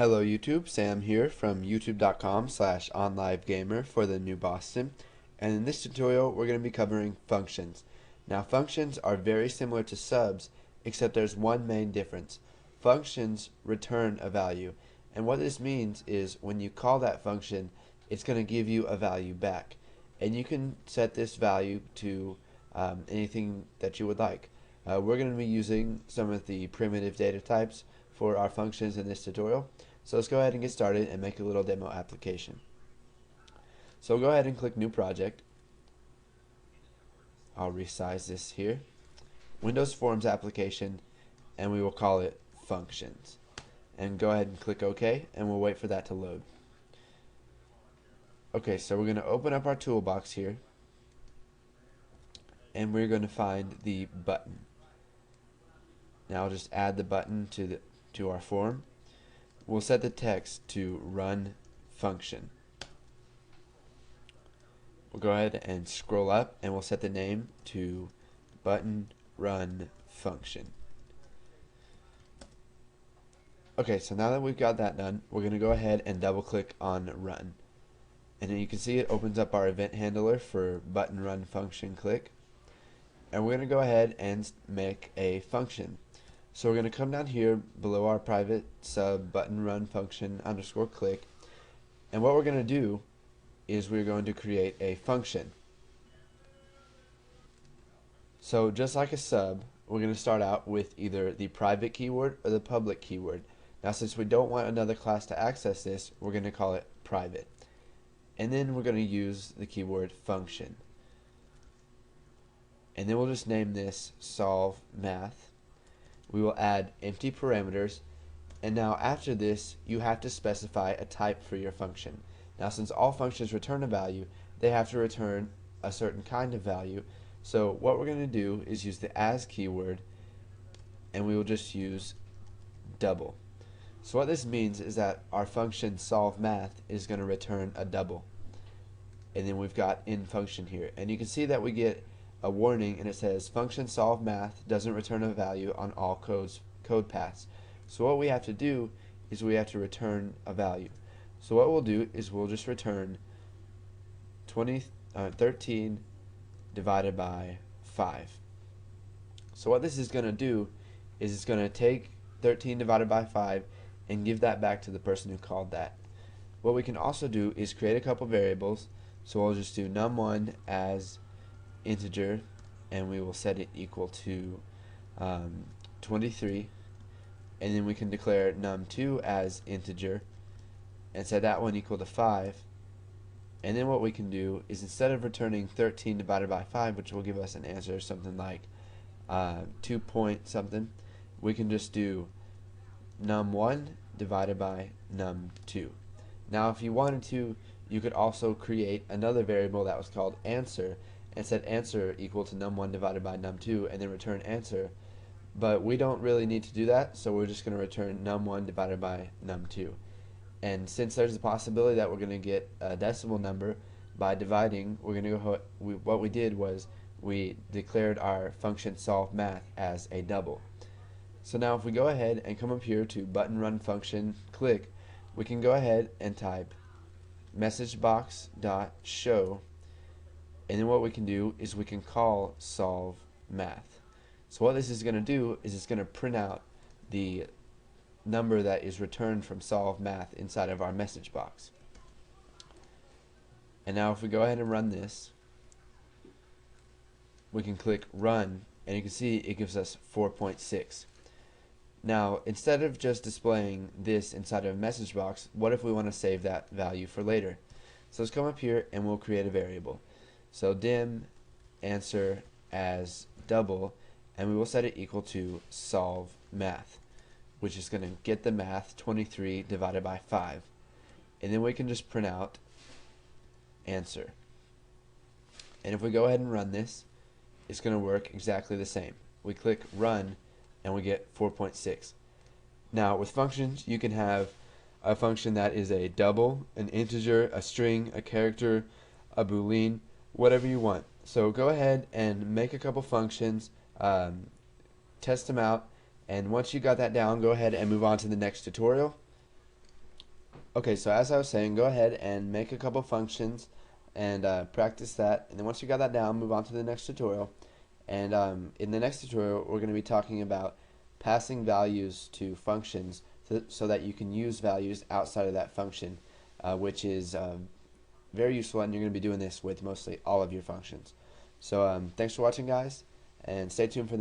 Hello YouTube, Sam here from youtube.com/onlivegamer for the New Boston, and in this tutorial we're going to be covering functions. Now functions are very similar to subs, except there's one main difference. Functions return a value, and what this means is when you call that function, it's going to give you a value back, and you can set this value to anything that you would like. We're going to be using some of the primitive data types for our functions in this tutorial. So let's go ahead and get started and make a little demo application. So go ahead and click New Project. I'll resize this here. Windows Forms application, and we will call it Functions. And go ahead and click OK, and we'll wait for that to load. Okay, so we're going to open up our toolbox here, and we're going to find the button. Now I'll just add the button to our form. We'll set the text to run function. We'll go ahead and scroll up, and we'll set the name to button run function. Okay, so now that we've got that done, we're going to go ahead and double click on run. And then you can see it opens up our event handler for button run function click. And we're going to go ahead and make a function. So we're going to come down here below our private sub button run function underscore click, and what we're going to do is we're going to create a function. So just like a sub, we're going to start out with either the private keyword or the public keyword. Now since we don't want another class to access this, we're going to call it private, and then we're going to use the keyword function, and then we'll just name this solve math. We will add empty parameters, and now after this you have to specify a type for your function. Now since all functions return a value, they have to return a certain kind of value. So what we're going to do is use the as keyword, and we will just use double. So what this means is that our function solve math is going to return a double, and then we've got in function here, and you can see that we get a warning, and it says function solve math doesn't return a value on all code paths. So what we have to do is we have to return a value. So what we'll do is we'll just return 13 divided by 5. So what this is going to do is it's going to take 13 divided by 5 and give that back to the person who called that. What we can also do is create a couple variables. So we'll just do num1 as integer, and we will set it equal to 23, and then we can declare num2 as integer and set that one equal to 5. And then what we can do is instead of returning 13 divided by 5, which will give us an answer something like 2 point something, we can just do num1 divided by num2. Now if you wanted to, you could also create another variable that was called answer and set answer equal to num1 divided by num2 and then return answer, but we don't really need to do that, so we're just going to return num1 divided by num2. And since there's a possibility that we're going to get a decimal number by dividing, we're going to go what we did was we declared our function solve math as a double. So now if we go ahead and come up here to button run function click, we can go ahead and type messagebox.show, and then what we can do is we can call solve math. So what this is going to do is it's going to print out the number that is returned from solve math inside of our message box. And now if we go ahead and run this, we can click run, and you can see it gives us 4.6. Now instead of just displaying this inside of a message box, what if we want to save that value for later? So let's come up here and we'll create a variable. So dim answer as double, and we will set it equal to solve math, which is going to get the math 23 divided by 5, and then we can just print out answer. And if we go ahead and run this, it's going to work exactly the same. We click run and we get 4.6. Now with functions, you can have a function that is a double, an integer, a string, a character, a boolean, whatever you want. So go ahead and make a couple functions, test them out, and once you got that down, go ahead and move on to the next tutorial. Okay, so as I was saying, go ahead and make a couple functions and practice that. And then once you got that down, move on to the next tutorial. And in the next tutorial, we're going to be talking about passing values to functions so that you can use values outside of that function, which is very useful, and you're going to be doing this with mostly all of your functions. So thanks for watching, guys, and stay tuned for the